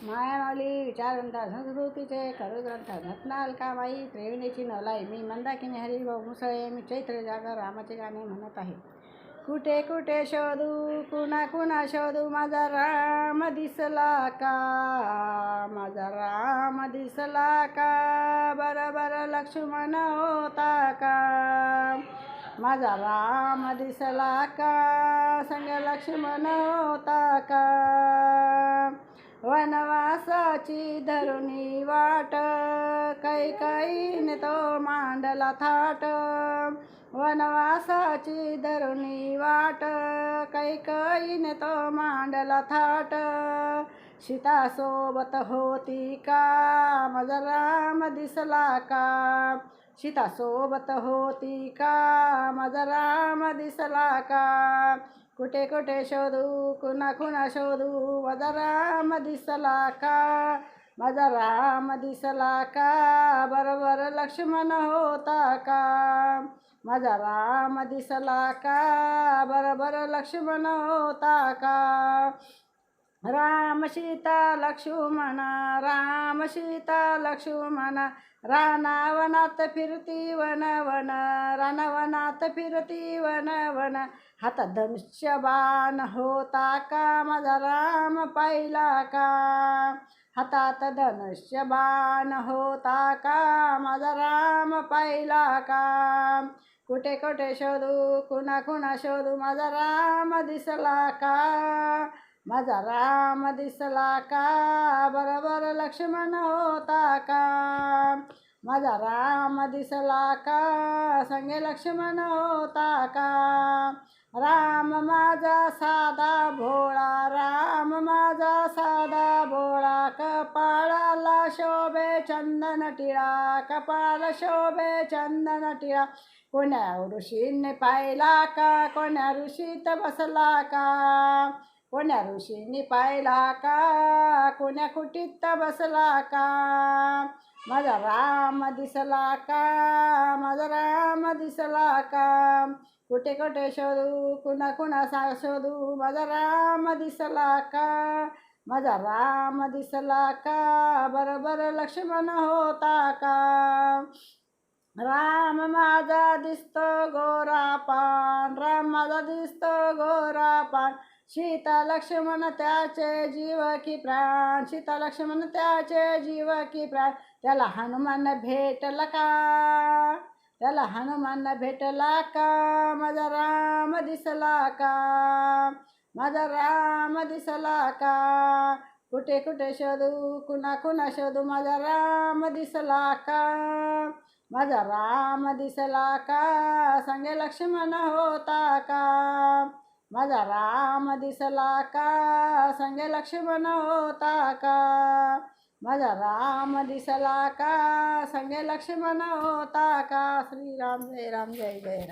मायामाऊली विचारवंता संस्कृतीचे करुग्रंथ रत्नाल कामाई प्रेरणेची नवलाई. मी मंदाकिनी हरिभाऊ मुसळे. मी चैत्र जागर रामाचे गाणे म्हणत आहे. कुठे कुठे शोधू कुणा कुणा शोधू माझा राम दिसला का, माझा राम दिसला का, बरोबर लक्ष्मण होता का, माझा राम दिसला का, संग लक्ष्मण होता का. वनवासाची धरुणी वाट, कैकईने तो मांडला थाट, वनवासाची धरुणी वाट, कैकईने तो मांडला थाट. सीता सोबत होती का, माझा राम दिसला का, सीता सोबत होती का, माझा राम दिसला का. कुठे कुठे शोधू कुणा कुणा शोधू माझा राम दिसला का, माझा राम दिसला का, बरोबर लक्ष्मण होता का, माझा राम दिसला का, बरोबर लक्ष्मण होता का. राम सीता लक्ष्मण, राम सीता लक्ष्मण, रानावनात फिरती वन वन, रानावनात फिरती वन वन. हातात धनुष्यबाण होता का, माझा राम पाहिला का, हातात धनुष्यबाण होता का, माझा राम पाहिला का. कुठे कुठे शोधू कुणा कुणा शोधू माझा राम दिसला का, माझा राम दिसला का, बरोबर लक्ष्मण होता का, माझा राम दिसला का, संगे लक्ष्मण होता का. राम माझा साधा भोळा, राम माझा साधा भोळा, कपाळाला शोभे चंदन टिळा, कपाळाला शोभे चंदन टिळा. कोण्या ऋषीने पाहिला का, कोण्या ऋषीत बसला का, कोण्या ऋषीने पाहिला का, कोण्या कुटीत बसला का. माझा राम दिसला का, माझा राम दिसला का. कुठे कुठे शोधू कुणा कुणा शोधू माझा राम दिसला का, माझा राम दिसला का, बरोबर लक्ष्मण होता का. राम माझा दिसतो गोरा पान, राम माझा दिसतो गोरा पान. सीता लक्ष्मण त्याचे जीव की प्राण, सीता लक्ष्मण त्याचे जीव की प्राण. त्याला हनुमान भेटला का, त्याला हनुमान भेटला का, माझा राम दिसला का, माझा राम दिसला का. कुठे कुठे शोधू कुणा कुणा शोधू माझा राम दिसला का, माझा राम दिसला का, संगे लक्ष्मण होता का, माझा राम दिसला का, संगे लक्ष्मण होता का. माझा राम दिसला का, संगे लक्ष्मण होता का. श्रीराम जय राम जय जय राम.